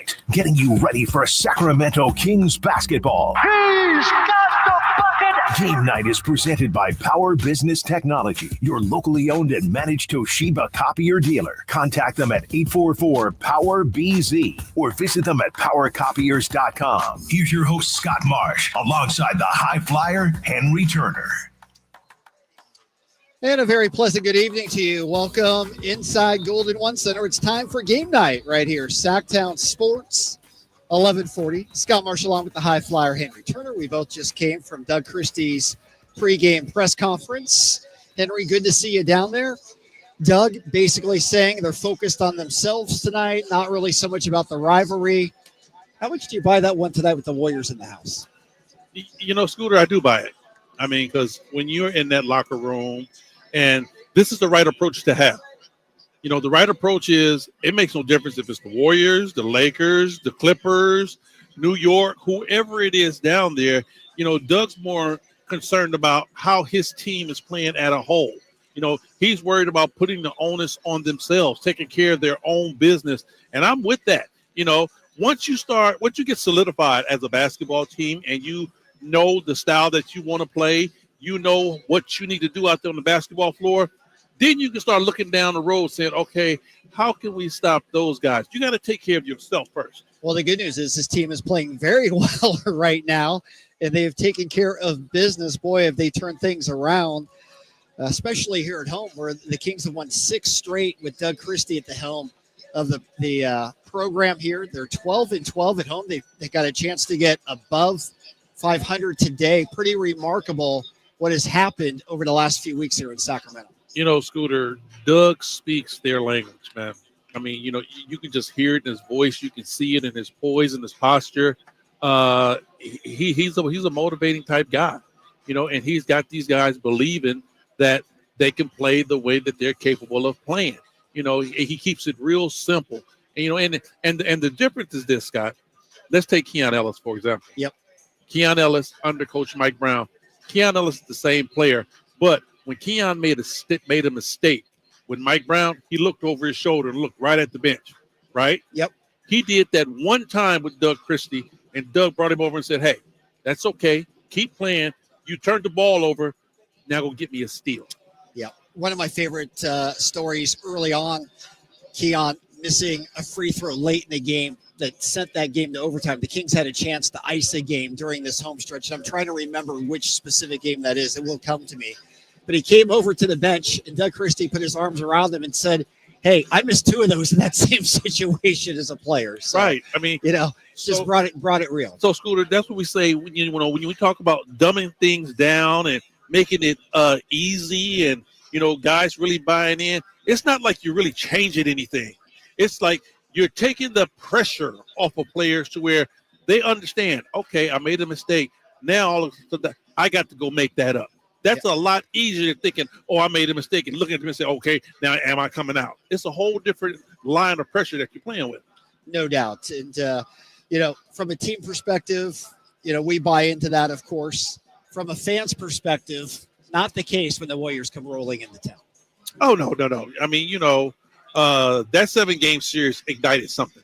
Night, getting you ready for Sacramento Kings basketball. He's got the bucket! Game Night is presented by Power Business Technology, your locally owned and managed Toshiba copier dealer. Contact them at 844-POWER-BZ or visit them at powercopiers.com. Here's your host, Scott Marsh, alongside the high flyer, Henry Turner. And a very pleasant good evening to you. Welcome inside Golden One Center. It's time for Game Night right here. Sacktown Sports, 1140. Scott Marsh along with the high flyer, Henry Turner. We both just came from Doug Christie's pregame press conference. Henry, good to see you down there. Doug basically saying they're focused on themselves tonight, not really so much about the rivalry. How much do you buy that one tonight with the Warriors in the house? You know, Scooter, I do buy it. I mean, because when you're in that locker room, and this is the right approach to have. You know, the right approach is it makes no difference if it's the Warriors, the Lakers, the Clippers, New York, whoever it is down there. You know, Doug's more concerned about how his team is playing at a whole. You know, he's worried about putting the onus on themselves, taking care of their own business. And I'm with that. You know, once you get solidified as a basketball team and you know the style that you want to play, you know what you need to do out there on the basketball floor, then you can start looking down the road saying, okay, how can we stop those guys? You got to take care of yourself first. Well, the good news is this team is playing very well right now, and they have taken care of business. Boy, have they turned things around, especially here at home, where the Kings have won 6 straight with Doug Christie at the helm of the program here. They're 12-12 at home. They got a chance to get above 500 today. Pretty remarkable what has happened over the last few weeks here in Sacramento. You know, Scooter, Doug speaks their language, man. I mean, you know, you can just hear it in his voice. You can see it in his poise and his posture. He's a motivating type guy, you know, and he's got these guys believing that they can play the way that they're capable of playing. You know, he keeps it real simple. And, you know, and the difference is this, Scott. Let's take Keon Ellis, for example. Yep. Keon Ellis under Coach Mike Brown. Keon Ellis is the same player, but when Keon made a mistake with Mike Brown, he looked over his shoulder and looked right at the bench, right? Yep. He did that one time with Doug Christie, and Doug brought him over and said, hey, that's okay. Keep playing. You turned the ball over. Now go get me a steal. Yeah. One of my favorite stories early on, Keon missing a free throw late in the game that sent that game to overtime. The Kings had a chance to ice a game during this home stretch. And I'm trying to remember which specific game that is. It will come to me. But he came over to the bench, and Doug Christie put his arms around him and said, hey, I missed 2 of those in that same situation as a player. So, right. I mean, you know, just brought it real. So, Scooter, that's what we say when we talk about dumbing things down and making it easy and, you know, guys really buying in. It's not like you're really changing anything. It's like you're taking the pressure off of players to where they understand, okay, I made a mistake. Now all of a sudden I got to go make that up. That's a lot easier than thinking, oh, I made a mistake and looking at them and say, okay, now am I coming out? It's a whole different line of pressure that you're playing with. No doubt. And, you know, from a team perspective, you know, we buy into that, of course. From a fan's perspective, not the case when the Warriors come rolling into town. Oh, no. I mean, you know, that 7-game series ignited something,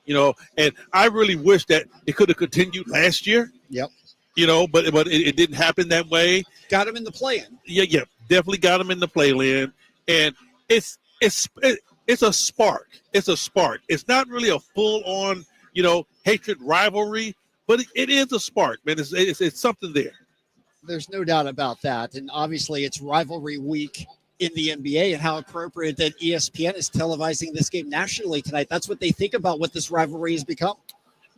you know, and I really wish that it could have continued last year. Yep. You know, but it didn't happen that way. Got him in the play-in. Yeah, definitely got him in the play-in, and it's a spark. It's a spark. It's not really a full-on, you know, hatred rivalry, but it is a spark, man. It's something there. There's no doubt about that, and obviously it's rivalry week in the NBA, and how appropriate that ESPN is televising this game nationally tonight. That's what they think about what this rivalry has become.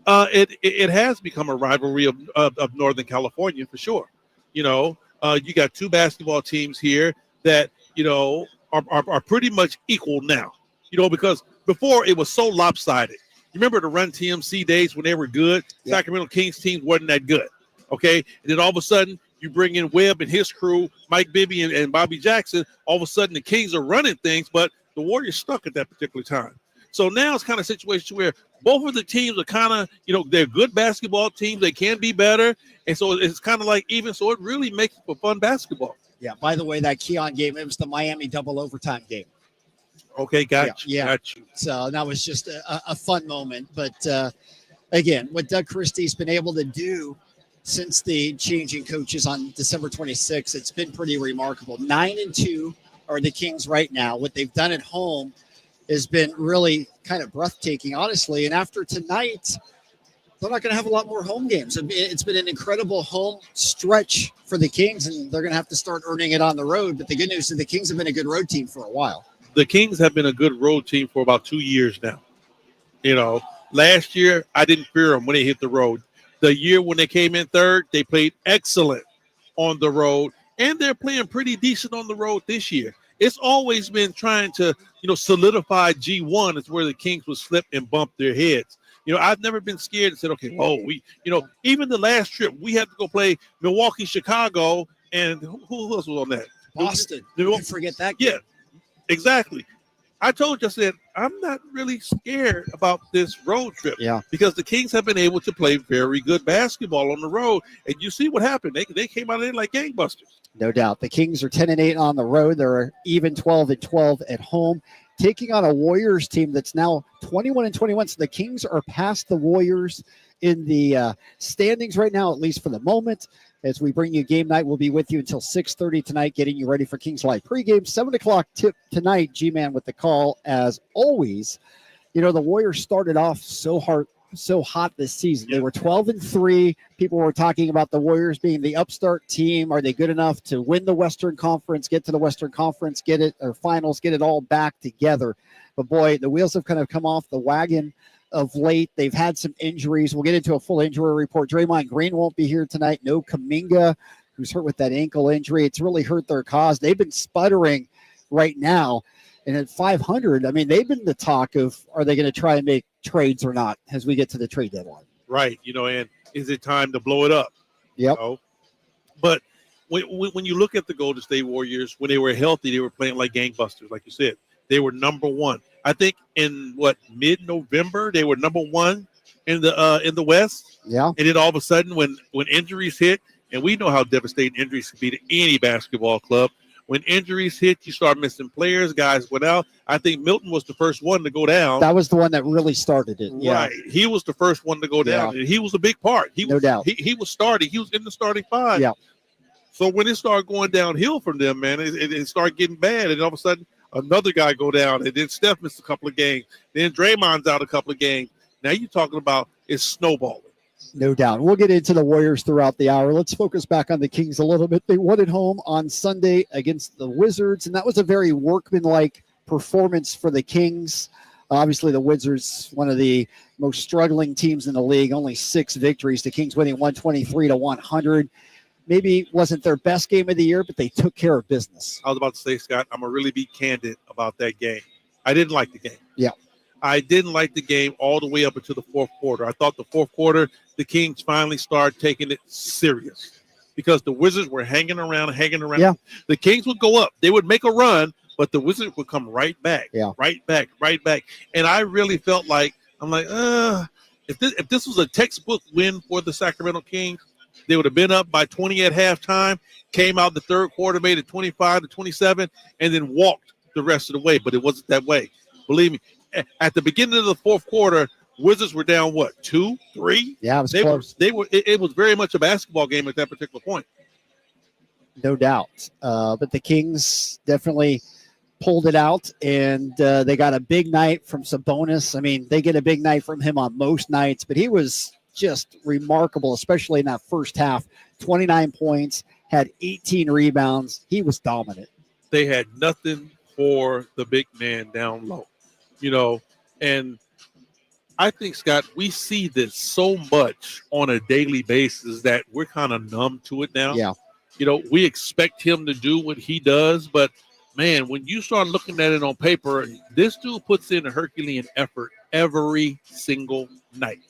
It has become a rivalry of Northern California for sure. You know, you got 2 basketball teams here that, you know, are pretty much equal now, you know, because before it was so lopsided. You remember the Run TMC days when they were good? Yeah. Sacramento Kings teams wasn't that good. Okay. And then all of a sudden you bring in Webb and his crew, Mike Bibby and Bobby Jackson. All of a sudden the Kings are running things, but the Warriors stuck at that particular time. So now it's kind of a situation where both of the teams are kind of, you know, they're good basketball teams. They can be better. And so it's kind of like even. So it really makes for fun basketball. Yeah. By the way, that Keon game, it was the Miami double overtime game. Okay, got you. Yeah. Got you. So that was just a fun moment. But again, what Doug Christie's been able to do since the changing coaches on December 26th, it's been pretty remarkable. 9-2 are the Kings right now. What they've done at home has been really kind of breathtaking, honestly. And after tonight, they're not going to have a lot more home games. It's been an incredible home stretch for the Kings, and they're going to have to start earning it on the road. But the good news is the Kings have been a good road team for a while. The Kings have been a good road team for about 2 years now. You know, last year I didn't fear them when they hit the road. The year when they came in third, they played excellent on the road, and they're playing pretty decent on the road this year. It's always been trying to, solidify G1 is where the Kings would slip and bump their heads. I've never been scared and said, okay, even the last trip, we had to go play Milwaukee, Chicago, and who else was on that? Boston. Don't forget that game. Yeah, exactly. I told you, I said, I'm not really scared about this road trip. Yeah. Because the Kings have been able to play very good basketball on the road. And you see what happened. They came out of there like gangbusters. No doubt. The Kings are 10-8 on the road. They're even 12-12 at home, taking on a Warriors team that's now 21-21. So the Kings are past the Warriors in the standings right now, at least for the moment. As we bring you game night, we'll be with you until 6:30 tonight, getting you ready for Kings Live pregame. 7 o'clock tip tonight, G-Man with the call. As always, the Warriors started off so hot this season. They were 12-3. People were talking about the Warriors being the upstart team. Are they good enough to win the Western Conference, get to the Western Conference, get it, or finals, get it all back together? But boy, the wheels have kind of come off the wagon of late. They've had some injuries. We'll get into a full injury report. Draymond Green won't be here tonight. No Kuminga, who's hurt with that ankle injury. It's really hurt their cause. They've been sputtering right now. And at 500, I mean, they've been the talk of, are they going to try and make trades or not as we get to the trade deadline? Right. And is it time to blow it up? Yep. But when you look at the Golden State Warriors, when they were healthy, they were playing like gangbusters, like you said. They were number one. I think in mid-November, they were number one in the West. Yeah. And then all of a sudden, when injuries hit, and we know how devastating injuries can be to any basketball club, when injuries hit, you start missing players. Guys went out. I think Milton was the first one to go down. That was the one that really started it. Yeah. Right. He was the first one to go down. And he was a big part. No doubt. He was starting. He was in the starting five. Yeah. So when it started going downhill from them, man, it started getting bad. And all of a sudden, another guy go down. And then Steph missed a couple of games. Then Draymond's out a couple of games. Now you're talking about it's snowballing. No doubt. We'll get into the Warriors throughout the hour. Let's focus back on the Kings a little bit. They won at home on Sunday against the Wizards, and that was a very workmanlike performance for the Kings. Obviously, the Wizards, one of the most struggling teams in the league, only 6 victories. The Kings winning 123-100. Maybe wasn't their best game of the year, but they took care of business. I was about to say, Scott, I'm going to really be candid about that game. I didn't like the game. Yeah. I didn't like the game all the way up until the fourth quarter. I thought the fourth quarter, the Kings finally started taking it serious because the Wizards were hanging around. Yeah. The Kings would go up. They would make a run, but the Wizards would come right back. Yeah. Right back. And I really felt like, if this was a textbook win for the Sacramento Kings, they would have been up by 20 at halftime, came out the third quarter, made it 25-27, and then walked the rest of the way. But it wasn't that way. Believe me. At the beginning of the fourth quarter, Wizards were down, 2, 3? Yeah, it was close. It was very much a basketball game at that particular point. No doubt. But the Kings definitely pulled it out, and they got a big night from Sabonis. I mean, they get a big night from him on most nights, but he was just remarkable, especially in that first half. 29 points, had 18 rebounds. He was dominant. They had nothing for the big man down low. And I think, Scott, we see this so much on a daily basis that we're kind of numb to it now. Yeah. We expect him to do what he does, but man, when you start looking at it on paper, this dude puts in a Herculean effort every single night.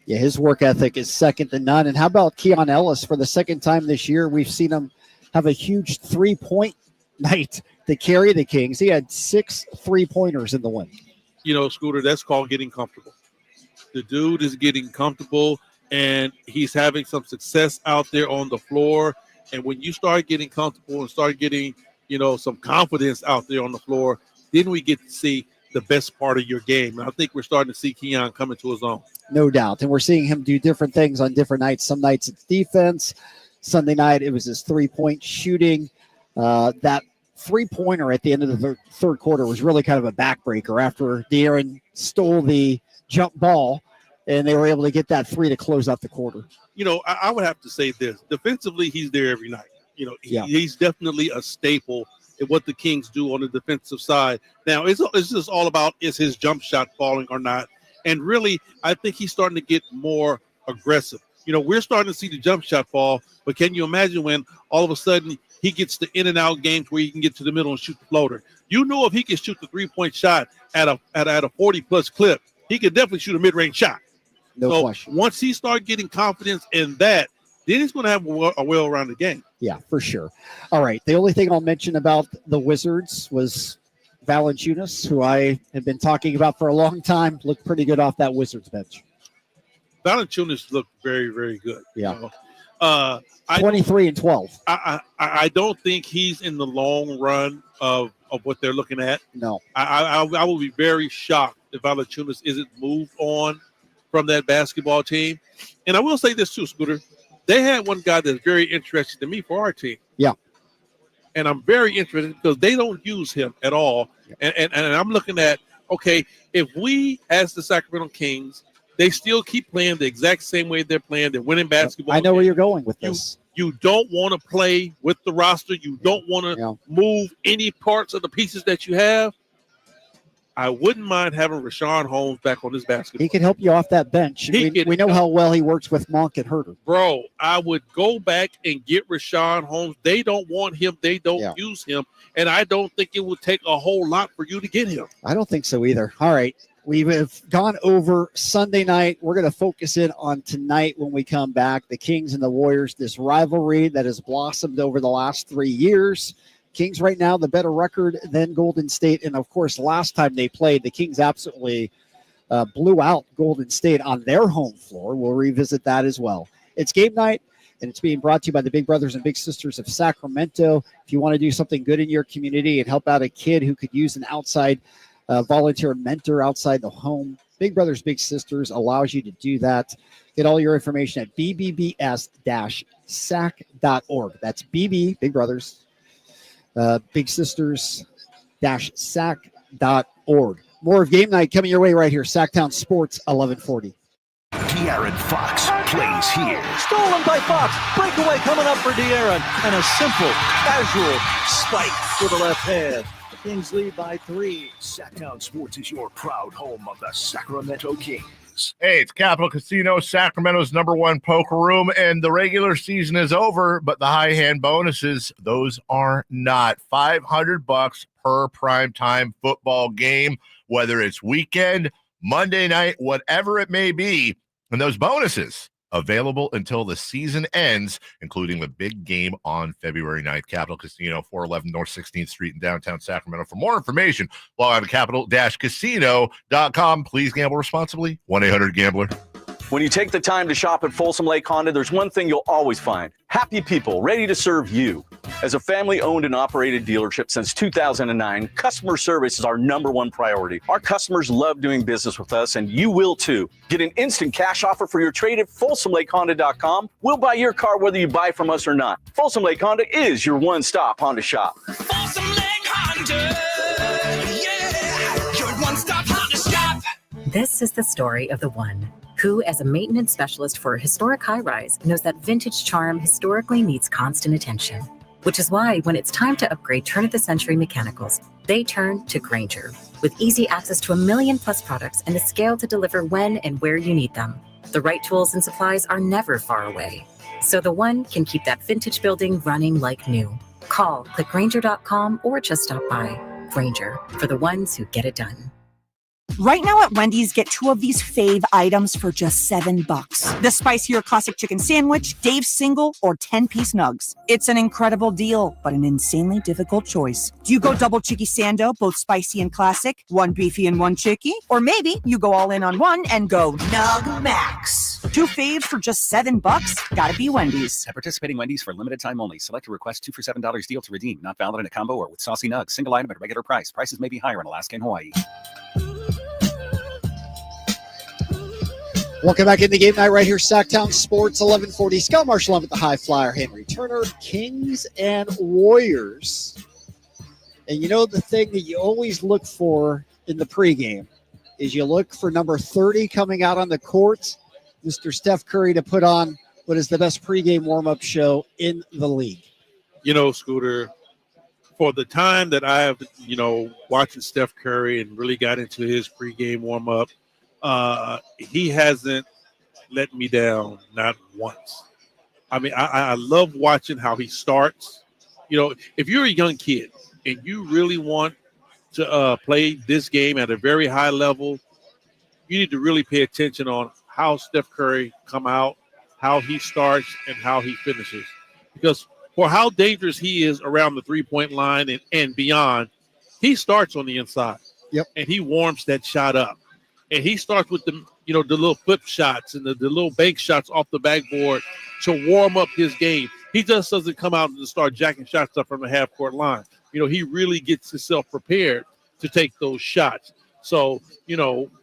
Yeah, his work ethic is second to none. And how about Keon Ellis? For the second time this year, we've seen him have a huge 3-point night to carry the Kings. He had 6 3-pointers in the win. Scooter, that's called getting comfortable. The dude is getting comfortable, and he's having some success out there on the floor. And when you start getting comfortable and start getting, some confidence out there on the floor, then we get to see the best part of your game. And I think we're starting to see Keon come into his own. No doubt. And we're seeing him do different things on different nights. Some nights it's defense. Sunday night it was his three-point shooting. That three-pointer at the end of the third quarter was really kind of a backbreaker after De'Aaron stole the jump ball, and they were able to get that three to close out the quarter. I would have to say this. Defensively, he's there every night. He's definitely a staple in what the Kings do on the defensive side. Now, it's just all about, is his jump shot falling or not? And really, I think he's starting to get more aggressive. We're starting to see the jump shot fall, but can you imagine when all of a sudden he gets the in and out games where he can get to the middle and shoot the floater? If he can shoot the 3-point shot at a 40-plus clip, he could definitely shoot a mid-range shot. No question. Once he starts getting confidence in that, then he's going to have a well-rounded game. Yeah, for sure. All right. The only thing I'll mention about the Wizards was Valanciunas, who I have been talking about for a long time, looked pretty good off that Wizards bench. Valanciunas looked very, very good. Yeah. 23 and 12. I don't think he's in the long run of what they're looking at. No. I will be very shocked if Valanciunas isn't moved on from that basketball team. And I will say this too, Scooter. They had one guy that's very interesting to me for our team. Yeah. And I'm very interested because they don't use him at all. Yeah. And I'm looking at, okay, if we, as the Sacramento Kings, they still keep playing the exact same way they're playing, they're winning basketball. I know where you're going with this. You don't want to play with the roster. You don't want to move any parts of the pieces that you have. I wouldn't mind having Rashawn Holmes back on this basketball. He can help you off that bench. We know how well he works with Monk and Herter. Bro, I would go back and get Rashawn Holmes. They don't want him. They don't use him. And I don't think it would take a whole lot for you to get him. I don't think so either. All right. We have gone over Sunday night. We're going to focus in on tonight when we come back. The Kings and the Warriors, this rivalry that has blossomed over the last 3 years. Kings right now, the better record than Golden State. And, of course, last time they played, the Kings absolutely blew out Golden State on their home floor. We'll revisit that as well. It's game night, and it's being brought to you by the Big Brothers and Big Sisters of Sacramento. If you want to do something good in your community and help out a kid who could use an outside volunteer mentor outside the home, Big Brothers Big Sisters allows you to do that. Get all your information at bbbs-sac.org. That's BB, Big Brothers, Big Sisters-sac.org. More of game night coming your way right here. Sacktown Sports 1140. De'Aaron Fox plays here. Stolen by Fox. Breakaway coming up for De'Aaron. And a simple, casual spike with the left hand. The Kings lead by 3. Sacktown Sports is your proud home of the Sacramento Kings. Hey, it's Capital Casino, Sacramento's #1 poker room, and the regular season is over, but the high hand bonuses, those are not. $500 per primetime football game, whether it's weekend, Monday night, whatever it may be. And those bonuses available until the season ends, including the big game on February 9th. Capital Casino, 411 North 16th Street in downtown Sacramento. For more information, log on to capital-casino.com. Please gamble responsibly. 1-800-GAMBLER. When you take the time to shop at Folsom Lake Honda, there's one thing you'll always find. Happy people ready to serve you. As a family-owned and operated dealership since 2009, customer service is our #1 priority. Our customers love doing business with us, and you will too. Get an instant cash offer for your trade at FolsomLakeHonda.com. We'll buy your car whether you buy from us or not. Folsom Lake Honda is your one-stop Honda shop. Folsom Lake Honda, yeah, your one-stop Honda shop. This is the story of the one who, as a maintenance specialist for a historic high-rise, knows that vintage charm historically needs constant attention. Which is why when it's time to upgrade turn-of-the-century mechanicals, they turn to Grainger. With easy access to 1 million-plus products and a scale to deliver when and where you need them. The right tools and supplies are never far away. So the one can keep that vintage building running like new. Call, click Grainger.com, or just stop by. Grainger, for the ones who get it done. Right now at Wendy's, get 2 of these fave items for just $7. The spicier classic chicken sandwich, Dave's single, or 10-piece nugs. It's an incredible deal, but an insanely difficult choice. Do you go double chicky sando, both spicy and classic, 1 beefy and 1 chicky? Or maybe you go all in on one and go Nug Max. Two faves for just $7? Gotta be Wendy's. At participating Wendy's for limited time only. Select a request 2 for $7 deal to redeem. Not valid in a combo or with saucy nugs. Single item at regular price. Prices may be higher in Alaska and Hawaii. Welcome back in the game night right here, Sacktown Sports 1140. Scott Marsh along with the high flyer, Henry Turner, Kings and Warriors. And you know the thing that you always look for in the pregame is you look for number 30 coming out on the court, Mr. Steph Curry, to put on what is the best pregame warm-up show in the league. You know, Scooter, for the time that I have, watching Steph Curry and really got into his pregame warm-up, he hasn't let me down, not once. I mean, I love watching how he starts. If you're a young kid and you really want to play this game at a very high level, you need to really pay attention on how Steph Curry come out, how he starts, and how he finishes. Because for how dangerous he is around the three-point line and beyond, he starts on the inside. Yep. And he warms that shot up. And he starts with the little flip shots and the little bank shots off the backboard to warm up his game. He just doesn't come out and start jacking shots up from the half-court line. He really gets himself prepared to take those shots. So,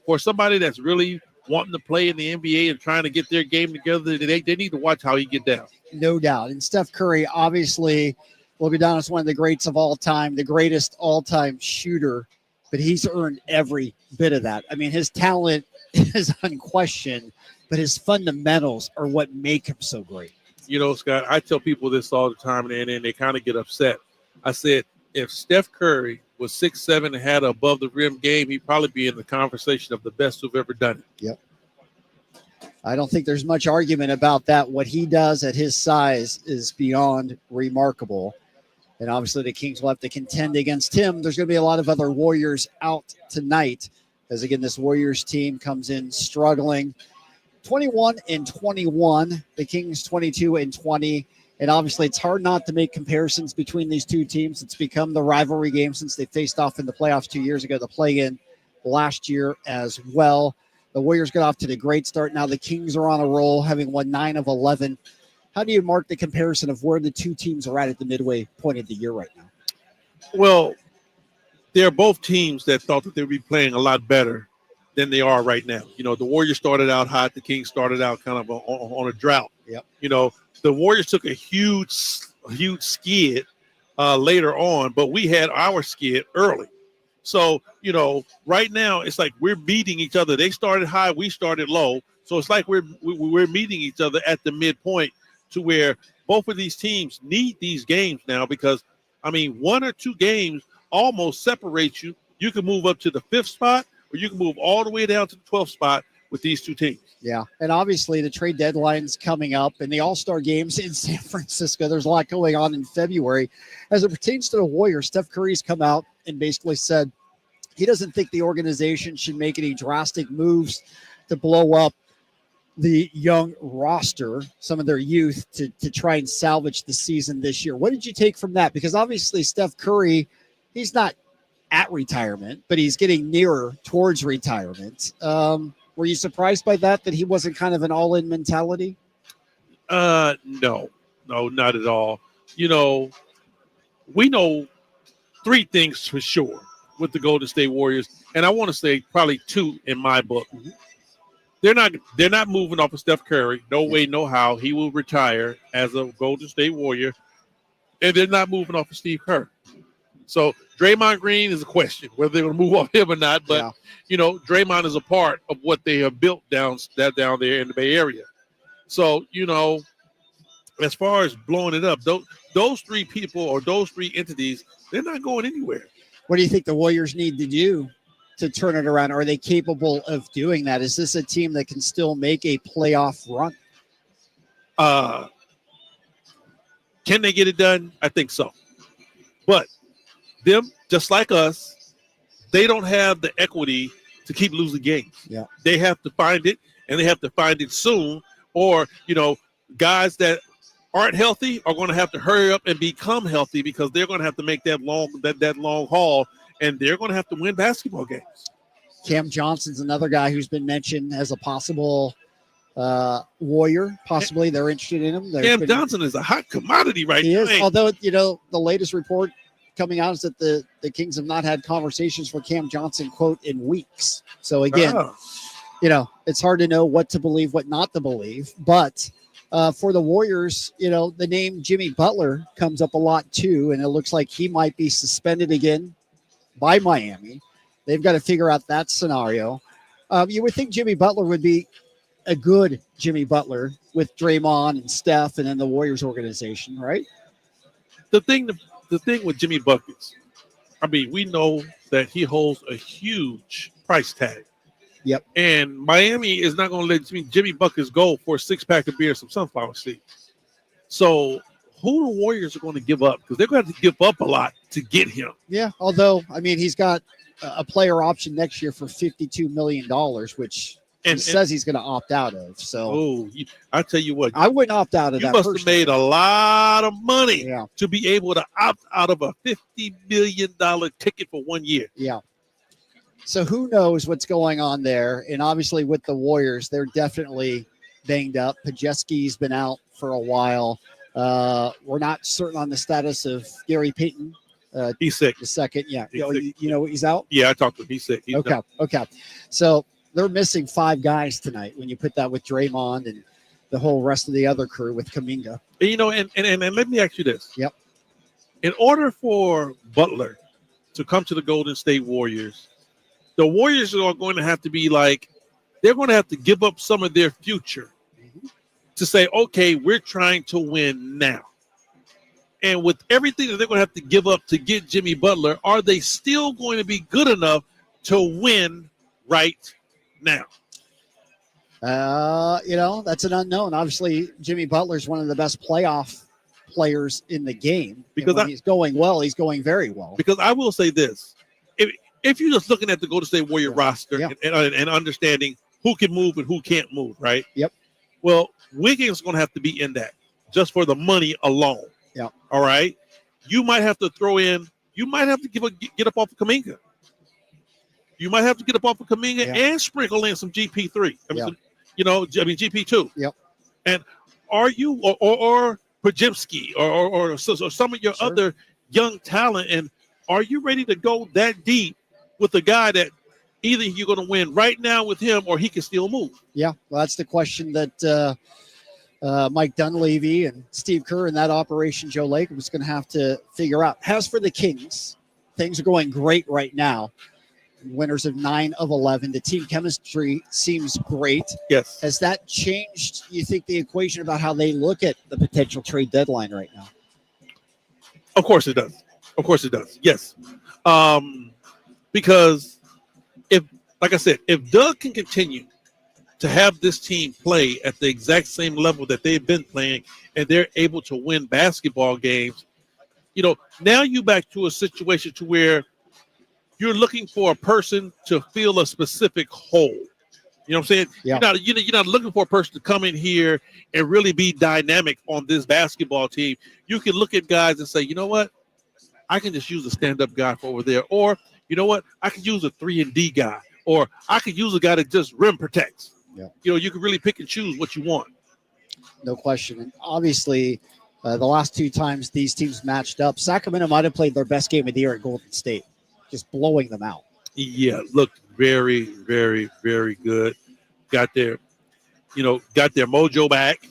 for somebody that's really wanting to play in the NBA and trying to get their game together, they need to watch how he get down. No doubt. And Steph Curry, obviously, will be down as one of the greats of all time, the greatest all-time shooter, but he's earned every bit of that. I mean, his talent is unquestioned, but his fundamentals are what make him so great. Scott, I tell people this all the time, and they kind of get upset. I said, if Steph Curry was 6'7" and had an above-the-rim game, he'd probably be in the conversation of the best who've ever done it. Yep. I don't think there's much argument about that. What he does at his size is beyond remarkable. And obviously the Kings will have to contend against him. There's going to be a lot of other Warriors out tonight as, again, this Warriors team comes in struggling. 21-21, the Kings 22-20. And obviously it's hard not to make comparisons between these two teams. It's become the rivalry game since they faced off in the playoffs 2 years ago, the play-in last year as well. The Warriors got off to the great start. Now the Kings are on a roll, having won 9 of 11. How do you mark the comparison of where the two teams are at the midway point of the year right now? Well, they're both teams that thought that they would be playing a lot better than they are right now. The Warriors started out hot. The Kings started out kind of on a drought. Yep. The Warriors took a huge skid later on, but we had our skid early. So, right now it's like we're beating each other. They started high, we started low. So it's like we're meeting each other at the midpoint, to where both of these teams need these games now, because, one or two games almost separate you. You can move up to the 5th spot, or you can move all the way down to the 12th spot with these two teams. Yeah, and obviously the trade deadline's coming up, and the All-Star games in San Francisco. There's a lot going on in February. As it pertains to the Warriors, Steph Curry's come out and basically said he doesn't think the organization should make any drastic moves to blow up the young roster, some of their youth, to try and salvage the season this year. What did you take from that? Because obviously Steph Curry, he's not at retirement, but he's getting nearer towards retirement. Were you surprised by that he wasn't kind of an all-in mentality? No, not at all. We know 3 things for sure with the Golden State Warriors, and I want to say probably 2 in my book. Mm-hmm. They're not moving off of Steph Curry. No way, no how. He will retire as a Golden State Warrior. And they're not moving off of Steve Kerr. So Draymond Green is a question whether they're going to move off him or not. But, Draymond is a part of what they have built down there in the Bay Area. So, as far as blowing it up, those 3 people or those 3 entities, they're not going anywhere. What do you think the Warriors need to do to turn it around? Are they capable of doing that? Is this a team that can still make a playoff run? Can they get it done? I think so. But them, just like us, they don't have the equity to keep losing games. Yeah. They have to find it, and they have to find it soon. Or, guys that aren't healthy are going to have to hurry up and become healthy, because they're going to have to make that long haul, and they're going to have to win basketball games. Cam Johnson's another guy who's been mentioned as a possible Warrior, possibly they're interested in him. Cam Johnson is a hot commodity right he now. is, although, the latest report coming out is that the Kings have not had conversations for Cam Johnson, quote, in weeks. So again, it's hard to know what to believe, what not to believe. But for the Warriors, the name Jimmy Butler comes up a lot too, and it looks like he might be suspended again by Miami. They've got to figure out that scenario. You would think Jimmy Butler would be a good Jimmy Butler with Draymond and Steph and then the Warriors organization, right? The thing with Jimmy Buckets, we know that he holds a huge price tag. Yep. And Miami is not going to let Jimmy Buckets go for a 6-pack of beer and some sunflower seeds. So who the Warriors are going to give up? Because they're going to have to give up a lot to get him. Yeah, although, he's got a player option next year for $52 million, which he says he's going to opt out of. So, I tell you what, I wouldn't opt out of that. You must have made a lot of money Yeah. to be able to opt out of a $50 million ticket for 1 year. Yeah. So who knows what's going on there? And obviously with the Warriors, they're definitely banged up. Pajeski's been out for a while. We're not certain on the status of Gary Payton. He's sick. The second, yeah. He's sick. He's out? Yeah, I talked to him. He's sick. He's Okay. So they're missing 5 guys tonight when you put that with Draymond and the whole rest of the other crew with Kuminga. And let me ask you this. Yep. In order for Butler to come to the Golden State Warriors, the Warriors are going to have to be they're going to have to give up some of their future to say, okay, we're trying to win now. And with everything that they're going to have to give up to get Jimmy Butler, are they still going to be good enough to win right now? That's an unknown. Obviously, Jimmy Butler's one of the best playoff players in the game. Because when he's going well, he's going very well. Because I will say this. If you're just looking at the Golden State Warrior roster and understanding who can move and who can't move, right? Yep. Well, Wiggins is going to have to be in that just for the money alone. Yeah. All right. You might have to get up off of Kuminga. You might have to get up off of Kuminga and sprinkle in some GP3. GP2. Yep. And are you or Pajemski or some of your other young talent, and are you ready to go that deep with a guy that either you're going to win right now with him or he can still move? Yeah, well, that's the question that Mike Dunleavy and Steve Kerr and that operation, Joe Lake, was going to have to figure out. As for the Kings, things are going great right now. Winners of 9 of 11. The team chemistry seems great. Yes. Has that changed, you think, the equation about how they look at the potential trade deadline right now? Of course it does. Yes. Because if Doug can continue to have this team play at the exact same level that they've been playing and they're able to win basketball games, now you back to a situation to where you're looking for a person to fill a specific hole. You know what I'm saying? Yeah. You're not looking for a person to come in here and really be dynamic on this basketball team. You can look at guys and say, you know what? I can just use a stand-up guy for over there. Or, you know what? I can use a 3-and-D guy. Or I could use a guy that just rim protects. Yeah. You can really pick and choose what you want. No question. And obviously, the last 2 times these teams matched up, Sacramento might have played their best game of the year at Golden State, just blowing them out. Yeah, looked very, very, very good. Got their mojo back.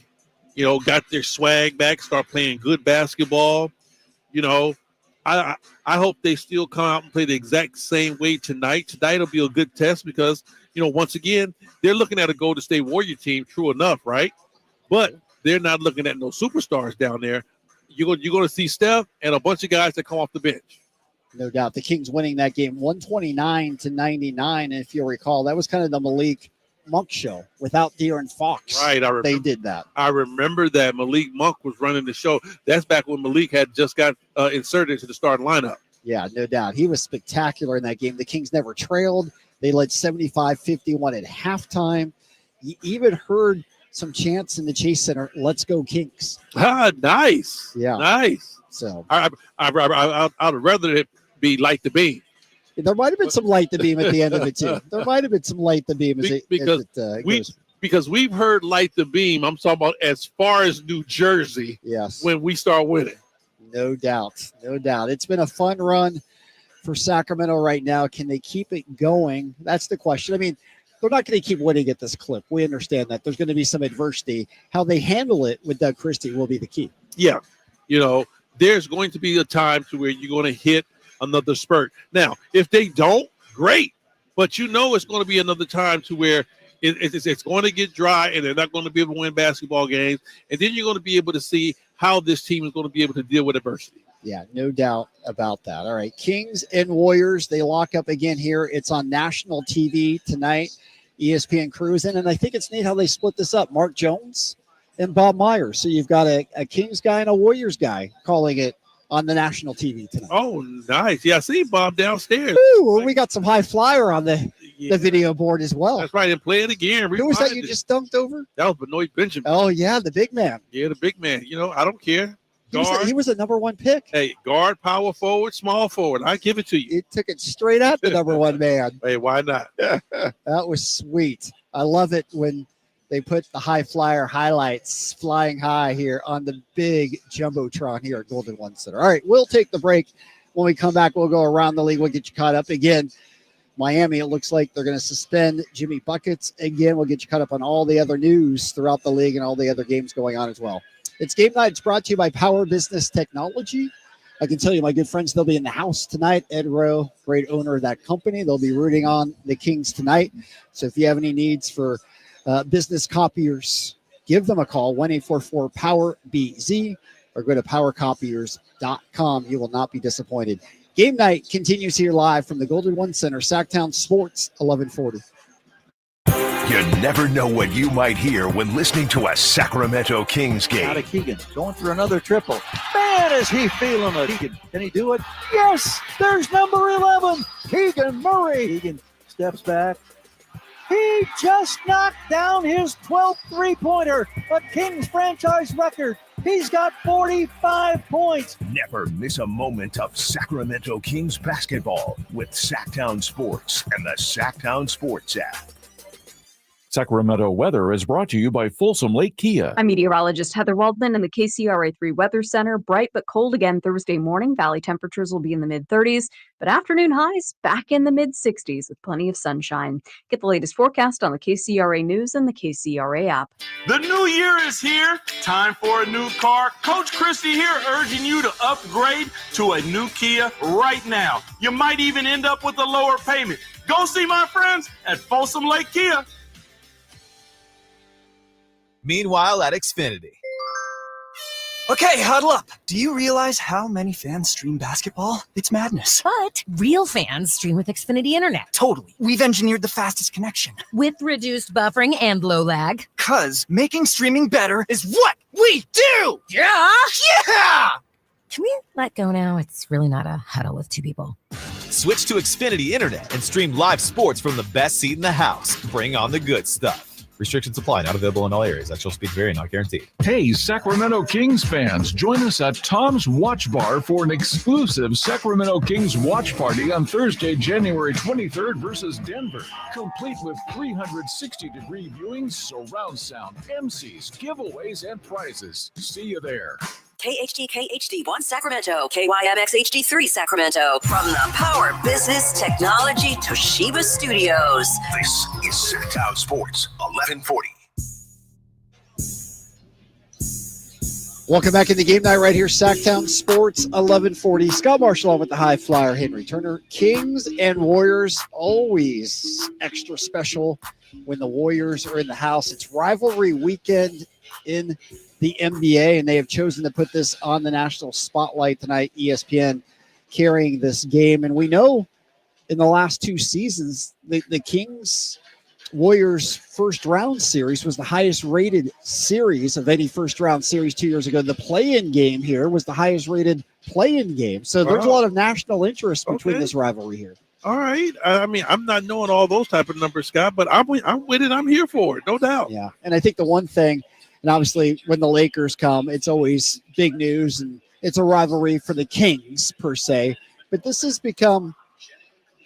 Got their swag back. Start playing good basketball. I hope they still come out and play the exact same way tonight. Tonight will be a good test because, once again, they're looking at a Golden State Warrior team, true enough, right? But they're not looking at no superstars down there. You're going to see Steph and a bunch of guys that come off the bench. No doubt. The Kings winning that game 129-99. And if you'll recall, that was kind of the Malik Monk show without De'Aaron Fox. Right. They did that. I remember that Malik Monk was running the show. That's back when Malik had just got inserted into the starting lineup. Yeah, no doubt. He was spectacular in that game. The Kings never trailed. They led 75-51 at halftime. You even heard some chants in the Chase Center, "Let's go Kings." Ah, nice. Yeah. Nice. So I'd rather it be Light the Beam. There might have been some light to beam at the end of it, too. There might have been some light to beam as because it we goes. because we've heard light the beam. I'm talking about as far as New Jersey. Yes. When we start winning. No doubt. No doubt. It's been a fun run for Sacramento right now. Can they keep it going? That's the question. I mean, they're not going to keep winning at this clip. We understand that. There's going to be some adversity. How they handle it with Doug Christie will be the key. Yeah. You know, there's going to be a time to where you're going to hit another spurt. Now, if they don't, great. But you know it's going to be another time to where it's going to get dry and they're not going to be able to win basketball games. And then you're going to be able to see how this team is going to be able to deal with adversity. Yeah, no doubt about that. All right, Kings and Warriors, they lock up again here. It's on national TV tonight, ESPN Cruising. And I think it's neat how they split this up. Mark Jones and Bob Myers. So you've got a Kings guy and a Warriors guy calling it on the national TV tonight. Oh, nice. Yeah, I see Bob downstairs. Ooh, we got some high flyer on the video board as well. That's right. And play it again. Who was that you just dunked over? That was Benoit Benjamin. Oh, yeah, the big man. Yeah, the big man. You know, I don't care. He was a number one pick. Hey, guard, power forward, small forward. I give it to you. It took it straight at the number one man. Hey, why not? That was sweet. I love it when they put the high flyer highlights flying high here on the big Jumbotron here at Golden One Center. All right, we'll take the break. When we come back, we'll go around the league. We'll get you caught up again. Miami, it looks like they're going to suspend Jimmy Buckets again. We'll get you caught up on all the other news throughout the league and all the other games going on as well. It's Game Night. It's brought to you by Power Business Technology. I can tell you, my good friends, they'll be in the house tonight. Ed Rowe, great owner of that company. They'll be rooting on the Kings tonight. So if you have any needs for business copiers, give them a call, 1-844-POWER-BZ, or go to powercopiers.com. You will not be disappointed. Game Night continues here live from the Golden One Center, Sacktown Sports, 1140. You never know what you might hear when listening to a Sacramento Kings game. Out of Keegan, going for another triple. Man, is he feeling it. Keegan, can he do it? Yes, there's number 11, Keegan Murray. Keegan steps back. He just knocked down his 12th three-pointer, a Kings franchise record. He's got 45 points. Never miss a moment of Sacramento Kings basketball with Sacktown Sports and the Sacktown Sports app. Sacramento weather is brought to you by Folsom Lake Kia. I'm meteorologist Heather Waldman in the KCRA3 Weather Center. Bright but cold again Thursday morning. Valley temperatures will be in the mid-30s, but afternoon highs back in the mid-60s with plenty of sunshine. Get the latest forecast on the KCRA News and the KCRA app. The new year is here. Time for a new car. Coach Christie here urging you to upgrade to a new Kia right now. You might even end up with a lower payment. Go see my friends at Folsom Lake Kia. Meanwhile at Xfinity. Okay, huddle up. Do you realize how many fans stream basketball? It's madness. But real fans stream with Xfinity Internet. Totally. We've engineered the fastest connection. With reduced buffering and low lag. 'Cause making streaming better is what we do! Yeah! Yeah! Can we let go now? It's really not a huddle with two people. Switch to Xfinity Internet and stream live sports from the best seat in the house. Bring on the good stuff. Restrictions apply. Not available in all areas. Actual speed vary. Not guaranteed. Hey, Sacramento Kings fans. Join us at Tom's Watch Bar for an exclusive Sacramento Kings watch party on Thursday, January 23rd versus Denver. Complete with 360-degree viewings, surround sound, MCs, giveaways, and prizes. See you there. KHD1 Sacramento, KYMX HD3 Sacramento, from the Power Business Technology Toshiba Studios. This is Sacktown Sports, 1140. Welcome back in the Game Night right here, Sacktown Sports, 1140. Scott Marshall on with the high flyer, Henry Turner. Kings and Warriors, always extra special when the Warriors are in the house. It's rivalry weekend in the NBA, and they have chosen to put this on the national spotlight tonight. ESPN carrying this game. And we know in the last two seasons, the Kings Warriors first round series was the highest rated series of any first round series 2 years ago. The play-in game here was the highest rated play-in game. So there's a lot of national interest between this rivalry here. All right. I mean, I'm not knowing all those type of numbers, Scott, but I'm with it. I'm here for it. No doubt. Yeah. And I think the one thing, and obviously when the Lakers come, it's always big news and it's a rivalry for the Kings per se, but this has become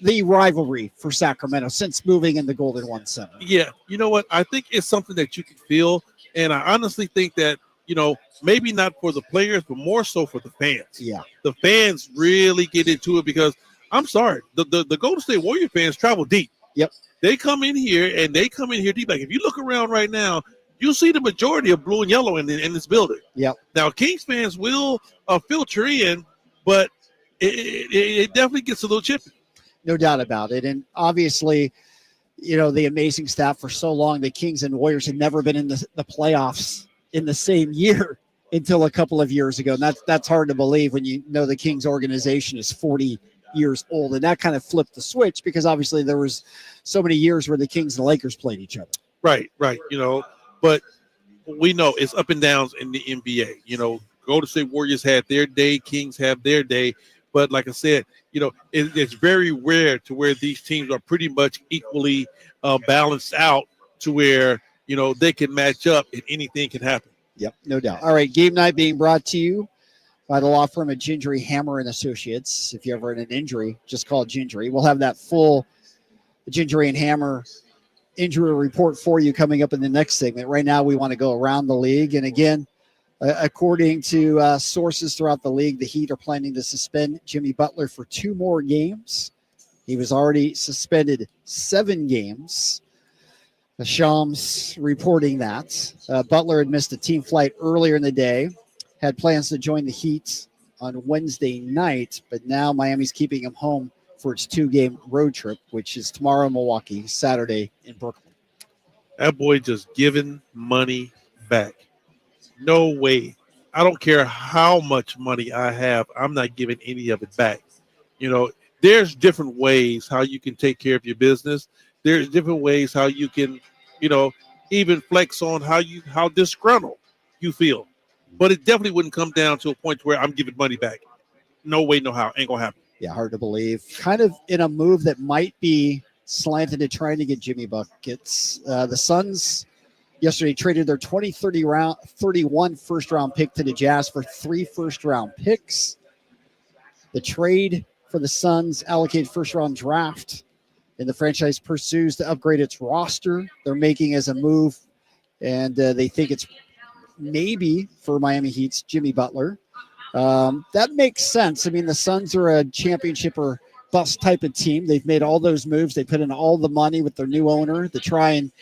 the rivalry for Sacramento since moving in the Golden One Center. Yeah, you know what? I think it's something that you can feel, and I honestly think that, maybe not for the players, but more so for the fans. Yeah. The fans really get into it because I'm sorry, the Golden State Warrior fans travel deep. Yep. They come in here deep. Like if you look around right now, you'll see the majority of blue and yellow in this building. Yep. Now Kings fans will filter in, but it definitely gets a little chippy. No doubt about it. And obviously, the amazing staff for so long, the Kings and Warriors had never been in the playoffs in the same year until a couple of years ago. And that's hard to believe when you know the Kings organization is 40 years old. And that kind of flipped the switch because obviously there was so many years where the Kings and the Lakers played each other. Right. But we know it's up and downs in the NBA. Golden State Warriors had their day, Kings have their day. But like I said, it's very rare to where these teams are pretty much equally balanced out to where, they can match up and anything can happen. Yep, no doubt. All right, game night being brought to you by the law firm of Gingery, Hammer and Associates. If you ever had an injury, just call Gingery. We'll have that full Gingery and Hammer injury report for you coming up in the next segment. Right now, we want to go around the league. And again, according to sources throughout the league, the Heat are planning to suspend Jimmy Butler for 2 more games. He was already suspended 7 games. Shams reporting that. Butler had missed a team flight earlier in the day, had plans to join the Heat on Wednesday night, but now Miami's keeping him home for its 2-game road trip, which is tomorrow in Milwaukee, Saturday in Brooklyn. That boy just giving money back. No way. I don't care how much money I have. I'm not giving any of it back. There's different ways how you can take care of your business. There's different ways how you can, even flex on how disgruntled you feel. But it definitely wouldn't come down to a point where I'm giving money back. No way, no how. Ain't going to happen. Yeah, hard to believe. Kind of in a move that might be slanted at trying to get Jimmy buckets. The Suns yesterday traded their 2031 first-round pick to the Jazz for 3 first-round picks. The trade for the Suns allocated first-round draft, and the franchise pursues to upgrade its roster. They're making as a move, and they think it's maybe for Miami Heat's Jimmy Butler. That makes sense. I mean, the Suns are a championship or bust type of team. They've made all those moves. They put in all the money with their new owner to try and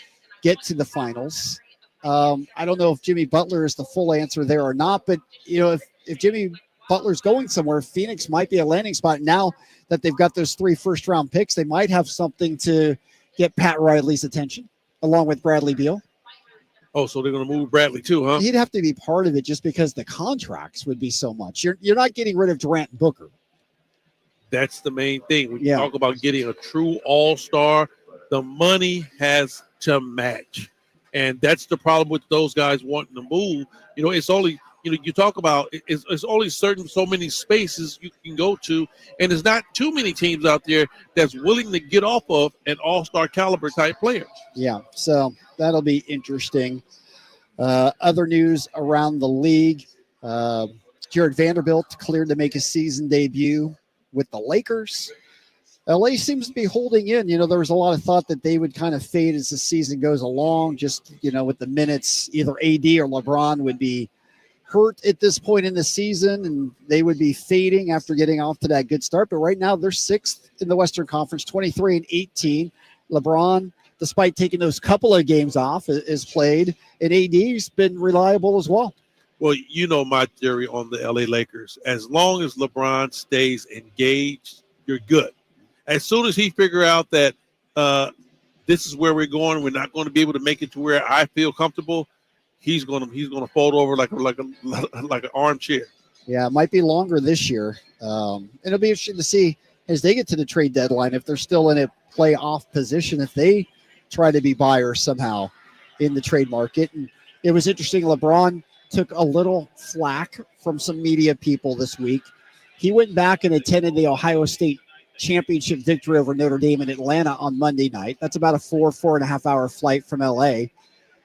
get to the finals. I don't know if Jimmy Butler is the full answer there or not, but if Jimmy Butler's going somewhere, Phoenix might be a landing spot. Now that they've got those 3 first-round picks, they might have something to get Pat Riley's attention, along with Bradley Beal. Oh, so they're going to move Bradley too, huh? He'd have to be part of it just because the contracts would be so much. You're not getting rid of Durant and Booker. That's the main thing. When you talk about getting a true all-star, the money has to match. And that's the problem with those guys wanting to move. It's only, you talk about it's only so many spaces you can go to. And there's not too many teams out there that's willing to get off of an all-star caliber type player. Yeah, so that'll be interesting. Other news around the league. Jared Vanderbilt cleared to make his season debut with the Lakers. LA seems to be holding in. There was a lot of thought that they would kind of fade as the season goes along, just, with the minutes, either AD or LeBron would be hurt at this point in the season, and they would be fading after getting off to that good start. But right now they're 6th in the Western Conference, 23-18. LeBron, despite taking those couple of games off, is played, and AD's been reliable as well. Well, my theory on the LA Lakers. As long as LeBron stays engaged, you're good. As soon as he figure out that this is where we're going, we're not going to be able to make it to where I feel comfortable, he's going to fold over like an armchair. Yeah, it might be longer this year. It'll be interesting to see as they get to the trade deadline if they're still in a playoff position, if they try to be buyers somehow in the trade market. And it was interesting. LeBron took a little flack from some media people this week. He went back and attended the Ohio State championship victory over Notre Dame in Atlanta on Monday night. That's about a 4.5 hour flight from LA.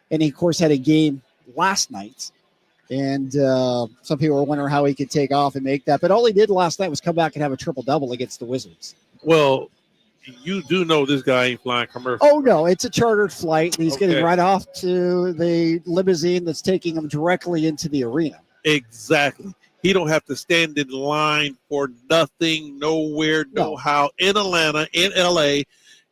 And he, of course, had a game last night. And some people were wondering how he could take off and make that. But all he did last night was come back and have a triple-double against the Wizards. Well, You do know this guy ain't flying commercial. Oh, no, it's a chartered flight, and he's Okay. getting right off to the limousine that's taking him directly into the arena. Exactly. He don't have to stand in line for nothing, nowhere, no how, in Atlanta, in LA.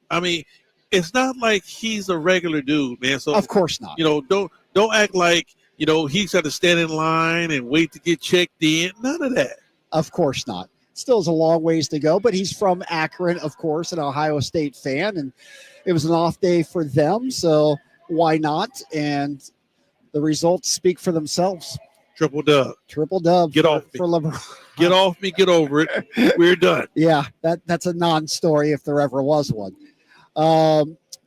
I mean, it's not like he's a regular dude, man. So Of course not. Don't act like, he's got to stand in line and wait to get checked in. None of that. Of course not. Still has a long ways to go, but he's from Akron, of course, an Ohio State fan, and it was an off day for them, so why not? And the results speak for themselves. Triple dub. Get off me. for LeBron. Get off me. Get over it. We're done. Yeah, that's a non-story if there ever was one.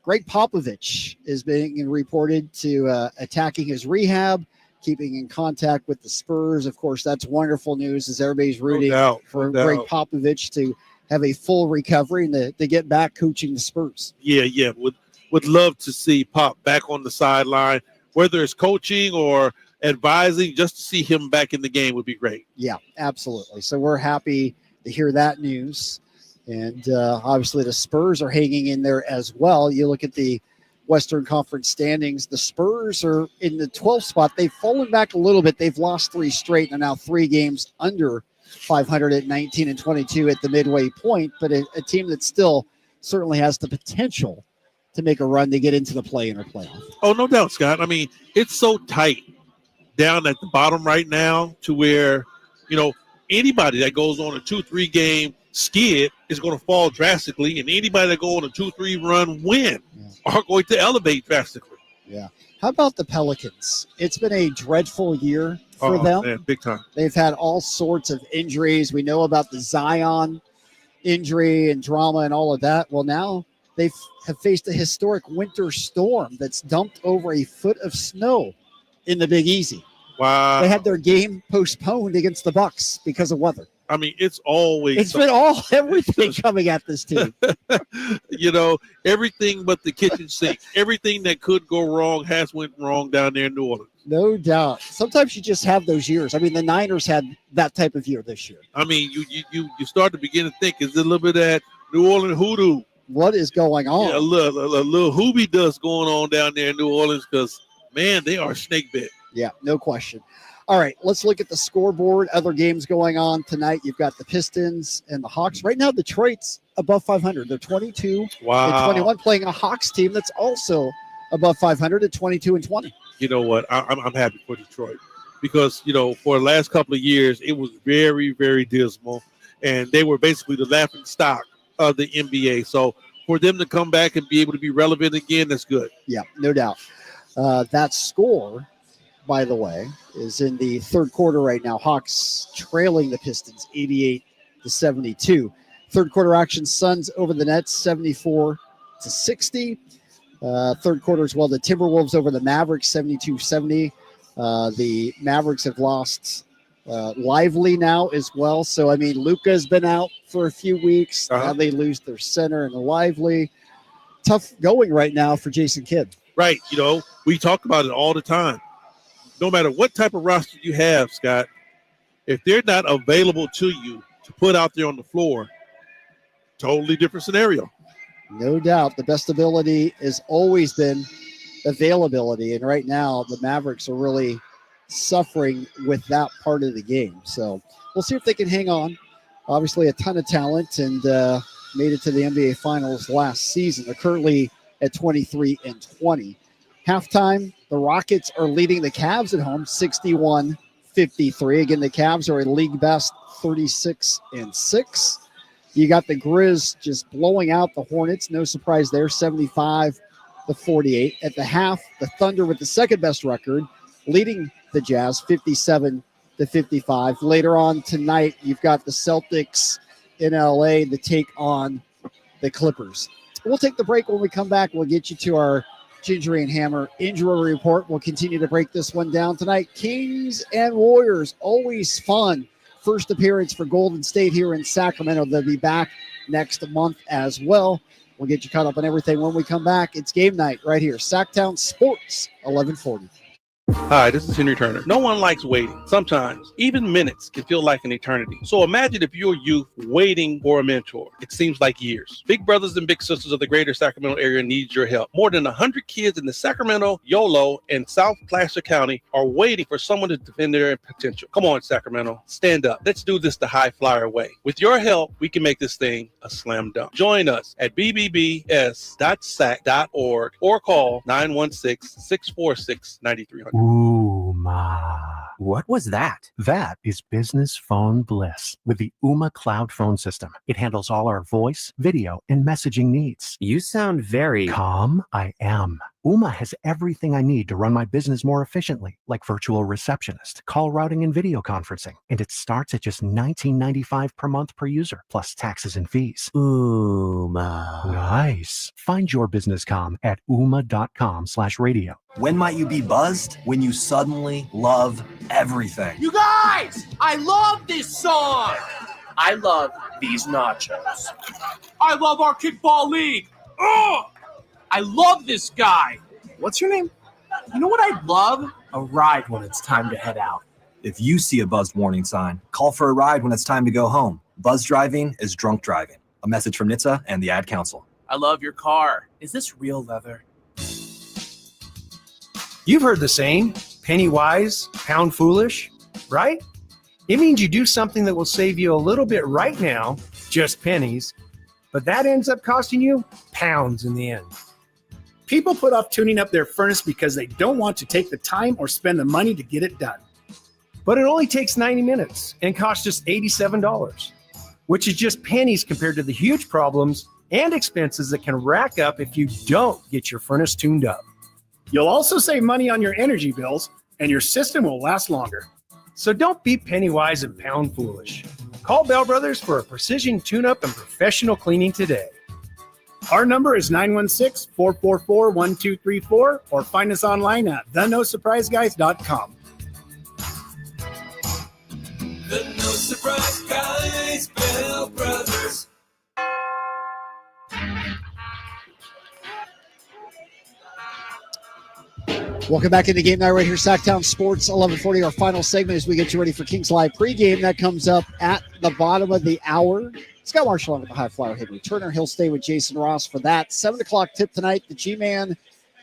Greg Popovich is being reported to attacking his rehab, keeping in contact with the Spurs. Of course, that's wonderful news as everybody's rooting for Greg Popovich to have a full recovery and to get back coaching the Spurs. Yeah. Would love to see Pop back on the sideline, whether it's coaching or advising, just to see him back in the game would be great. Yeah, absolutely. So we're happy to hear that news. And obviously the Spurs are hanging in there as well. You look at the Western Conference standings, the Spurs are in the 12th spot. They've fallen back a little bit. They've lost 3 straight and are now 3 games under 500 at 19-22 at the midway point, but a team that still certainly has the potential to make a run to get into the play-in or playoff. Oh, no doubt, Scott. I mean, it's so tight down at the bottom right now to where, anybody that goes on a 2-3 game skid is going to fall drastically, and anybody that go on a 2-3 run win are going to elevate drastically. Yeah. How about the Pelicans? It's been a dreadful yeare for them. Man, big time. They've had all sorts of injuries. We know about the Zion injury and drama and all of that. Well, now they have faced a historic winter storm that's dumped over a foot of snow in the Big Easy. Wow. They had their game postponed against the Bucks because of weather. I mean, it's always. It's been everything coming at this team. Everything but the kitchen sink. Everything that could go wrong has went wrong down there in New Orleans. No doubt. Sometimes you just have those years. I mean, the Niners had that type of year this year. I mean, you start to begin to think, is it a little bit of that New Orleans hoodoo? What is going on? Yeah, a little hoobie dust going on down there in New Orleans because, man, they are snake bit. Yeah, no question. All right, let's look at the scoreboard. Other games going on tonight. You've got the Pistons and the Hawks. Right now, Detroit's above 500. They're 22 and 21, playing a Hawks team that's also above 500 at 22-20. You know what? I'm happy for Detroit because, for the last couple of years, it was very, very dismal, and they were basically the laughing stock of the NBA. So for them to come back and be able to be relevant again, that's good. Yeah, no doubt. That score, by the way, is in the third quarter right now. Hawks trailing the Pistons 88-72. Third quarter action, Suns over the Nets 74-60. Third quarter as well, the Timberwolves over the Mavericks 72-70. The Mavericks have lost Lively now as well. So, I mean, Luka's been out for a few weeks. Now they lose their center and Lively. Tough going right now for Jason Kidd. Right. We talk about it all the time. No matter what type of roster you have, Scott, if they're not available to you to put out there on the floor, totally different scenario. No doubt. The best ability has always been availability. And right now, the Mavericks are really suffering with that part of the game. So we'll see if they can hang on. Obviously, a ton of talent and made it to the NBA Finals last season. They're currently at 23-20. Halftime, the Rockets are leading the Cavs at home 61-53. Again, the Cavs are a league best 36-6. You got the Grizz just blowing out the Hornets. No surprise there, 75-48. At the half, the Thunder with the second best record, leading the Jazz 57-55. Later on tonight, you've got the Celtics in LA to take on the Clippers. We'll take the break. When we come back, we'll get you to our Gingery and Hammer injury report. We'll continue to break this one down tonight. Kings and Warriors, always fun. First appearance for Golden State here in Sacramento. They'll be back next month as well. We'll get you caught up on everything when we come back. It's game night right here. Sacktown Sports, 1140. Hi, this is Henry Turner. No one likes waiting. Sometimes, even minutes can feel like an eternity. So imagine if you're youth waiting for a mentor. It seems like years. Big brothers and big sisters of the greater Sacramento area need your help. More than 100 kids in the Sacramento, Yolo, and South Placer County are waiting for someone to defend their potential. Come on, Sacramento. Stand up. Let's do this the high flyer way. With your help, we can make this thing a slam dunk. Join us at bbbs.sac.org or call 916-646-9300. Ooh, ma. What was that? That is business phone bliss with the Ooma Cloud phone system. It handles all our voice, video, and messaging needs. You sound very calm. I am. Ooma has everything I need to run my business more efficiently, like virtual receptionist, call routing, and video conferencing. And it starts at just $19.95 per month per user, plus taxes and fees. Ooma. Nice. Find your business comm at ooma.com/radio. When might you be buzzed? When you suddenly love everything. You guys, I love this song. I love these nachos. I love our kickball league. Ugh! I love this guy. What's your name? You know what I'd love? A ride when it's time to head out. If you see a buzzed warning sign, call for a ride when it's time to go home. Buzz driving is drunk driving. A message from NHTSA and the Ad Council. I love your car. Is this real leather? You've heard the saying, penny wise, pound foolish, right? It means you do something that will save you a little bit right now, just pennies, but that ends up costing you pounds in the end. People put off tuning up their furnace because they don't want to take the time or spend the money to get it done. But it only takes 90 minutes and costs just $87, which is just pennies compared to the huge problems and expenses that can rack up if you don't get your furnace tuned up. You'll also save money on your energy bills, and your system will last longer. So don't be penny wise and pound foolish. Call Bell Brothers for a precision tune-up and professional cleaning today. Our number is 916-444-1234 or find us online at thenosurpriseguys.com. The No Surprise Guys, Bell Brothers. Welcome back into Game Night right here, Sacktown Sports, 1140, our final segment as we get you ready for Kings Live pregame. That comes up at the bottom of the hour. Scott Marsh along with the high flyer Henry Turner. He'll stay with Jason Ross for that. 7 o'clock tip tonight, the G-Man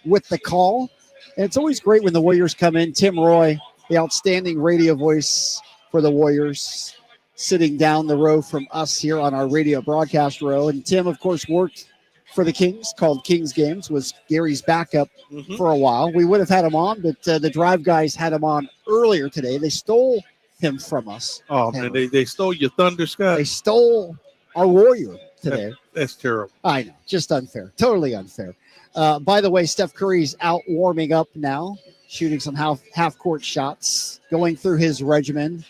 with the call. And it's always great when the Warriors come in. Tim Roy, the outstanding radio voice for the Warriors, sitting down the row from us here on our radio broadcast row. And Tim, of course, worked for the Kings, called Kings Games, was Gary's backup for a while. We would have had him on, but the Drive guys had him on earlier today. They stole him from us. Oh, man, they stole your thunder, Scott. They stole our Warrior today. That's terrible. I know, just unfair, totally unfair. By the way, Steph Curry's out warming up now, shooting some half-court shots, going through his regimen.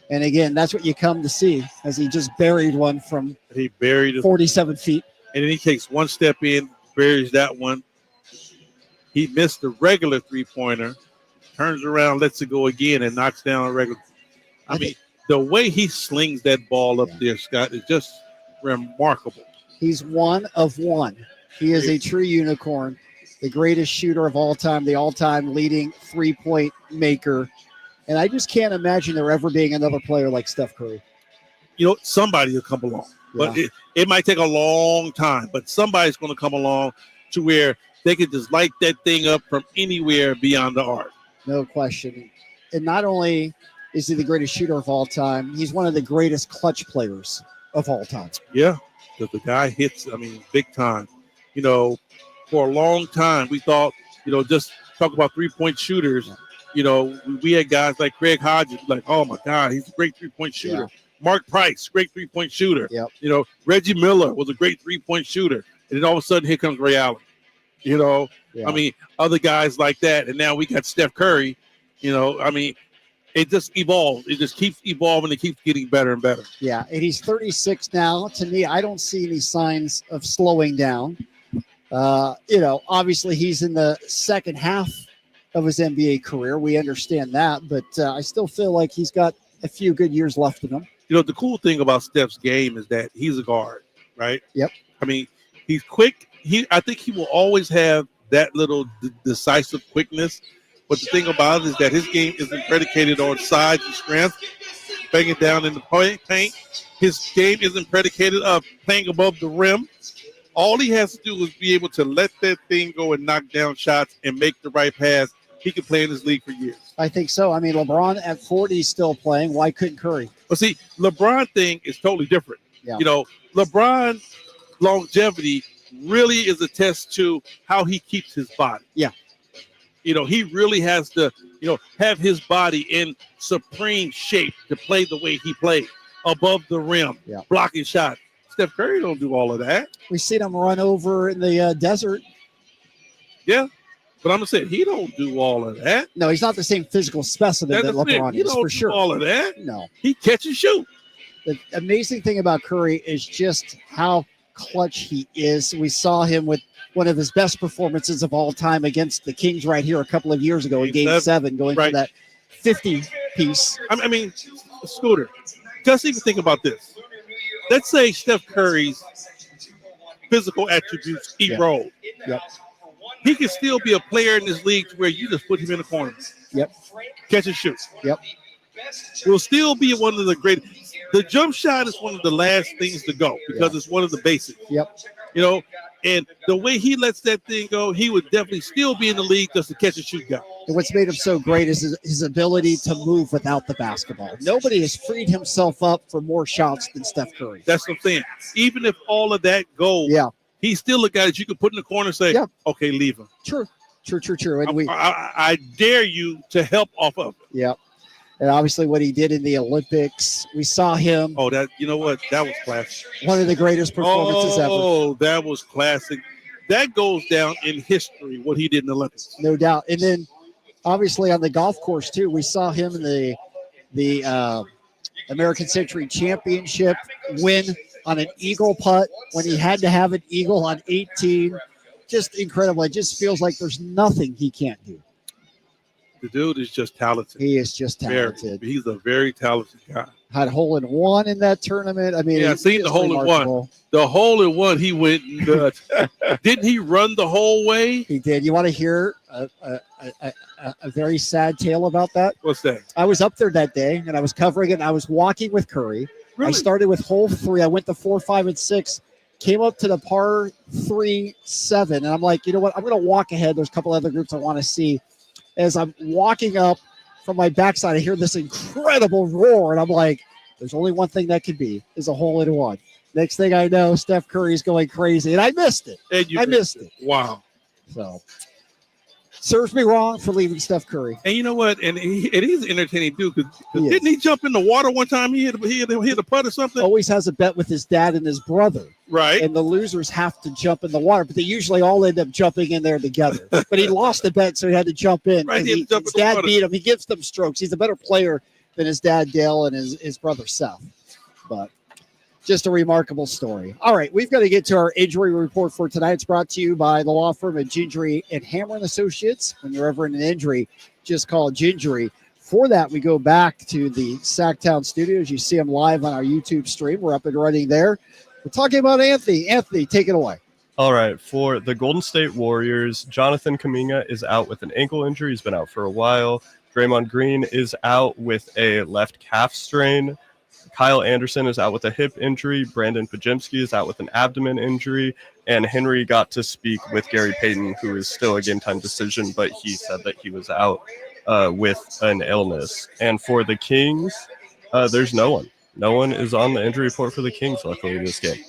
And again, that's what you come to see, as he just buried one from 47 feet. And then he takes one step in, buries that one. He missed the regular three-pointer, turns around, lets it go again, and knocks down a regular. I mean, the way he slings that ball up there, Scott, is just remarkable. He's one of one. He is a true unicorn, the greatest shooter of all time, the all-time leading three-point maker. And I just can't imagine there ever being another player like Steph Curry. You know, somebody will come along. But it might take a long time, but somebody's going to come along to where they can just light that thing up from anywhere beyond the arc. No question. And not only is he the greatest shooter of all time, he's one of the greatest clutch players of all time. Yeah, because the guy hits, I mean, big time. You know, for a long time, we thought, you know, just talk about three-point shooters. You know, we had guys like Craig Hodges, like, oh, my God, he's a great three-point shooter. Yeah. Mark Price, great three-point shooter. Yep. You know, Reggie Miller was a great three-point shooter. And then all of a sudden, here comes Ray Allen. You know, I mean, other guys like that. And now we got Steph Curry. You know, I mean, it just evolves. It just keeps evolving. It keeps getting better and better. Yeah, and he's 36 now. To me, I don't see any signs of slowing down. You know, obviously he's in the second half of his NBA career. We understand that. But I still feel like he's got a few good years left in him. You know, the cool thing about Steph's game is that he's a guard, right? Yep. I mean, he's quick. I think he will always have that little decisive quickness, But the thing about it is that his game isn't predicated on size and strength, banging down in the paint. His game isn't predicated of playing above the rim. All he has to do is be able to let that thing go and knock down shots and make the right pass. He can play in this league for years. I think so. I mean, LeBron at 40 is still playing. Why couldn't Curry? But see, LeBron thing is totally different. Yeah. You know, LeBron longevity really is a test to how he keeps his body. Yeah. You know, he really has to, have his body in supreme shape to play the way he plays, above the rim, blocking shots. Steph Curry don't do all of that. We seen him run over in the desert. Yeah, but I'm going to say he don't do all of that. No, he's not the same physical specimen that LeBron He is, don't for do sure. all of that. No. He catch and shoot. The amazing thing about Curry is just how clutch he is. We saw him with one of his best performances of all time against the Kings right here a couple of years ago in Game 7, going for that 50-piece. I mean, Scooter, just even think about this. Let's say Steph Curry's physical attributes erode. Yep. He can still be a player in this league where you just put him in the corner. Yep. Catch and shoot. Yep. Will still be one of the great. The jump shot is one of the last things to go because it's one of the basics. Yep. And the way he lets that thing go, he would definitely still be in the league just a catch and shoot guy. And what's made him so great is his ability to move without the basketball. Nobody has freed himself up for more shots than Steph Curry. That's what I'm saying. Even if all of that goes, he's still a guy that you can put in the corner and say, okay, leave him. True. And I dare you to help off of it. Yeah. And obviously what he did in the Olympics, we saw him. Oh, that was classic. One of the greatest performances ever. Oh, that was classic. That goes down in history, what he did in the Olympics. No doubt. And then obviously on the golf course too, we saw him in the American Century Championship win on an eagle putt when he had to have an eagle on 18. Just incredible. It just feels like there's nothing he can't do. The dude is just talented. He is just talented. He's a very talented guy. Had hole-in-one in that tournament. I mean, I seen the hole-in-one. The hole-in-one, he went nuts. Didn't he run the whole way? He did. You want to hear a very sad tale about that? What's that? I was up there that day, and I was covering it, and I was walking with Curry. Really? I started with hole 3. I went to 4, 5, and 6. Came up to the par 3, 7, and I'm like, you know what? I'm going to walk ahead. There's a couple other groups I want to see. As I'm walking up from my backside, I hear this incredible roar, and I'm like, there's only one thing that could be, is a hole-in-one. Next thing I know, Steph Curry's going crazy, and I missed it. I missed it. Wow. So, serves me wrong for leaving Steph Curry. And you know what? And he's an entertaining dude. Because didn't he jump in the water one time? He hit a putt or something? Always has a bet with his dad and his brother. Right. And the losers have to jump in the water, but they usually all end up jumping in there together. But he lost the bet, so he had to jump in. Right. His dad beat him. He gives them strokes. He's a better player than his dad, Dale, and his brother, Seth. But just a remarkable story. All right, we've got to get to our injury report for tonight. It's brought to you by the law firm of Gingery and Hammer and Associates. When you're ever in an injury, just call Gingery. For that, we go back to the Sacktown studios. You see them live on our YouTube stream. We're up and running there. We're talking about Anthony. Anthony, take it away. All right, for the Golden State Warriors, Jonathan Kuminga is out with an ankle injury. He's been out for a while. Draymond Green is out with a left calf strain. Kyle Anderson is out with a hip injury. Brandon Pajemski is out with an abdomen injury. And Henry got to speak with Gary Payton, who is still a game-time decision, but he said that he was out with an illness. And for the Kings, there's no one. No one is on the injury report for the Kings, luckily, in this game.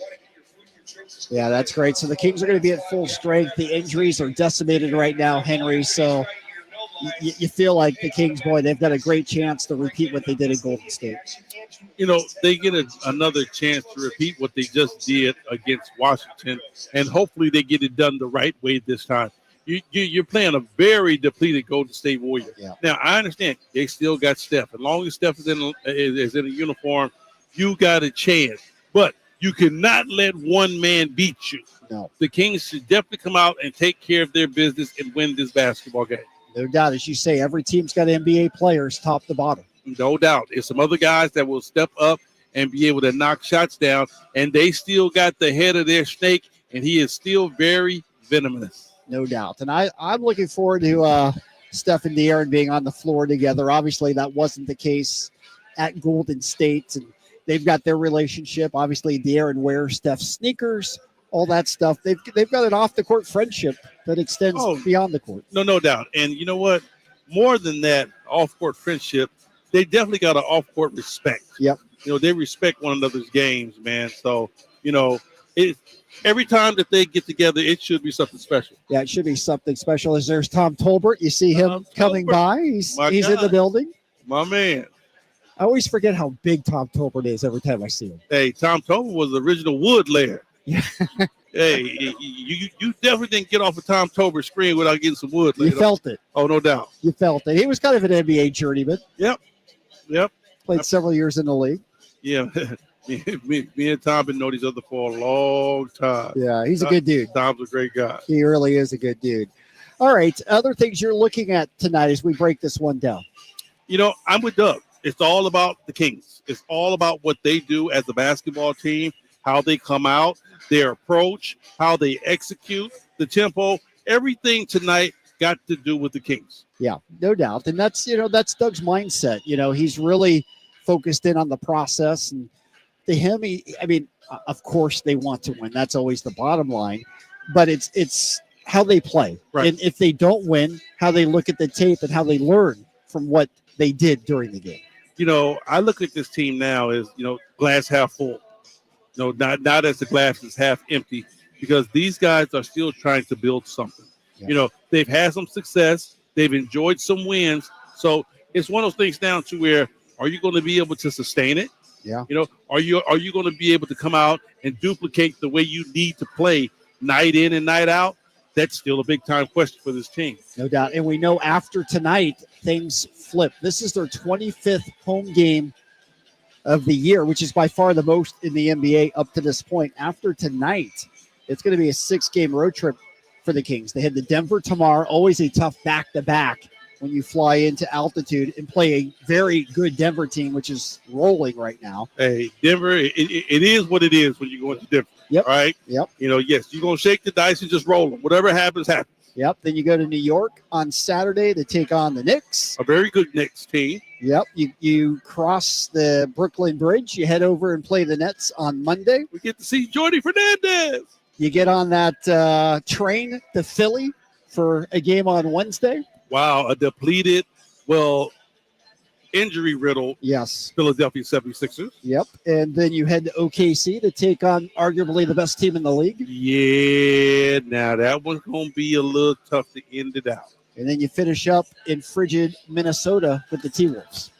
Yeah, that's great. So the Kings are going to be at full strength. The injuries are decimated right now, Henry. So you feel like the Kings, boy, they've got a great chance to repeat what they did in Golden State. You know, they get another chance to repeat what they just did against Washington, and hopefully they get it done the right way this time. You're playing a very depleted Golden State Warriors. Yeah. Now, I understand they still got Steph. As long as Steph is in a uniform, you got a chance. But you cannot let one man beat you. No. The Kings should definitely come out and take care of their business and win this basketball game. No doubt. As you say, every team's got NBA players top to bottom. No doubt. There's some other guys that will step up and be able to knock shots down, and they still got the head of their snake, and he is still very venomous. No doubt. And I'm looking forward to Steph and De'Aaron being on the floor together. Obviously, that wasn't the case at Golden State, and they've got their relationship. Obviously, De'Aaron wears Steph's sneakers, all that stuff. They've got an off-the-court friendship that extends beyond the court. No doubt. And you know what? More than that off-court friendship, they definitely got an off-court respect. Yep. They respect one another's games, man. So, every time that they get together, it should be something special. Yeah, it should be something special. As there's Tom Tolbert. You see him coming by. He's in the building. My man. I always forget how big Tom Tolbert is every time I see him. Hey, Tom Tolbert was the original Wood Lair. Yeah. Hey, you definitely didn't get off of Tom Tolbert's screen without getting some wood. You felt it. Oh, no doubt. You felt it. He was kind of an NBA journeyman. Yep. Played several years in the league. Yeah. me and Tom been knowing each other for a long time. Yeah, he's a good dude. Tom's a great guy. He really is a good dude. All right, other things you're looking at tonight as we break this one down. I'm with Doug. It's all about the Kings. It's all about what they do as a basketball team, how they come out, their approach, how they execute, the tempo. Everything tonight got to do with the Kings. Yeah, no doubt. And that's Doug's mindset. He's really focused in on the process. And to him, of course they want to win. That's always the bottom line. But it's how they play. Right. And if they don't win, how they look at the tape and how they learn from what they did during the game. I look at this team now as, glass half full. Not as the glass is half empty, because these guys are still trying to build something. Yeah. They've had some success. They've enjoyed some wins. So it's one of those things down to where, are you going to be able to sustain it? Yeah. Are you going to be able to come out and duplicate the way you need to play night in and night out? That's still a big time question for this team. No doubt. And we know after tonight, things flip. This is their 25th home game of the year, which is by far the most in the NBA up to this point. After tonight, it's going to be a 6-game road trip for the Kings. They head to Denver tomorrow, always a tough back-to-back when you fly into altitude and play a very good Denver team, which is rolling right now. Hey, Denver, it is what it is when you go into Denver. Yep. All right? Yep. Yes, you're going to shake the dice and just roll them. Whatever happens, happens. Yep. Then you go to New York on Saturday to take on the Knicks. A very good Knicks team. Yep. You cross the Brooklyn Bridge. You head over and play the Nets on Monday. We get to see Jordy Fernandez. You get on that train to Philly for a game on Wednesday. Wow, a depleted, injury-riddled Philadelphia 76ers. Yep. And then you head to OKC to take on arguably the best team in the league. Yeah, now that one's going to be a little tough to end it out. And then you finish up in frigid Minnesota with the T-Wolves.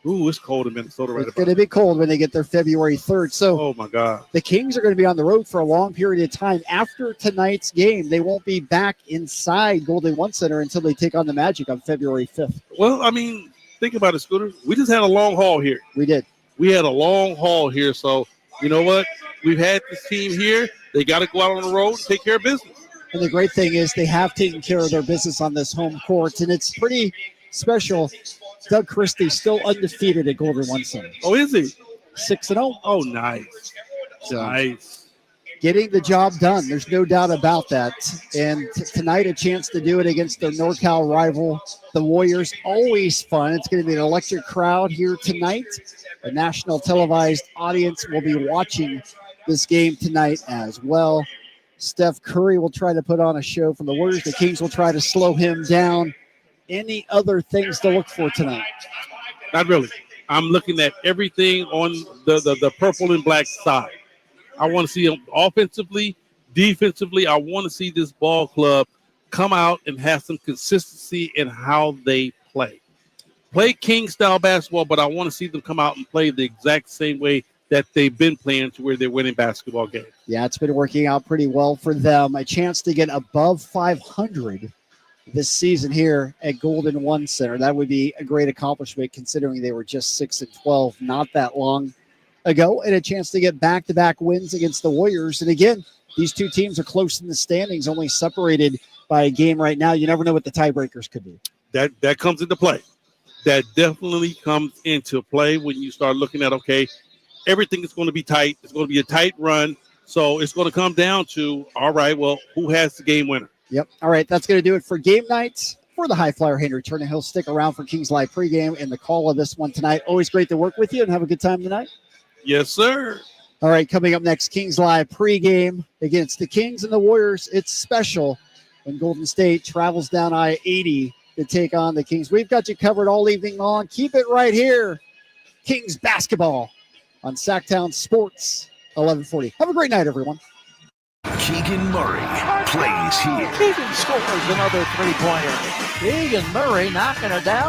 Ooh, it's cold in Minnesota right now. It's going to be cold when they get there February 3rd. So, oh, my God. The Kings are going to be on the road for a long period of time. After tonight's game, they won't be back inside Golden One Center until they take on the Magic on February 5th. Well, think about it, Scooter. We just had a long haul here. We did. We had a long haul here. So, you know what? We've had this team here. They got to go out on the road and take care of business. And the great thing is they have taken care of their business on this home court, and it's pretty special. Doug Christie still undefeated at Golden One Center. Oh, is he? 6-0. Oh, nice. Nice. Getting the job done. There's no doubt about that. And tonight, a chance to do it against their NorCal rival, the Warriors. Always fun. It's going to be an electric crowd here tonight. A national televised audience will be watching this game tonight as well. Steph Curry will try to put on a show from the Warriors. The Kings will try to slow him down. Any other things to look for tonight? Not really. I'm looking at everything on the purple and black side. I want to see them offensively, defensively. I want to see this ball club come out and have some consistency in how they play. Play King-style basketball, but I want to see them come out and play the exact same way that they've been playing to where they're winning basketball games. Yeah, it's been working out pretty well for them. A chance to get above 500 this season here at Golden One Center. That would be a great accomplishment considering they were just 6-12 not that long ago, and a chance to get back-to-back wins against the Warriors. And again, these two teams are close in the standings, only separated by a game right now. You never know what the tiebreakers could be. That comes into play. That definitely comes into play when you start looking at, okay, everything is going to be tight. It's going to be a tight run. So it's going to come down to, all right, well, who has the game winner? Yep. All right. That's going to do it for game night for the High Flyer Henry Turner. He'll stick around for Kings Live pregame and the call of this one tonight. Always great to work with you and have a good time tonight. Yes, sir. All right, coming up next, Kings Live pregame against the Kings and the Warriors. It's special when Golden State travels down I-80 to take on the Kings. We've got you covered all evening long. Keep it right here. Kings basketball on Sacktown Sports 1140. Have a great night, everyone. Keegan Murray plays here. Keegan scores another three-pointer. Keegan Murray knocking it down.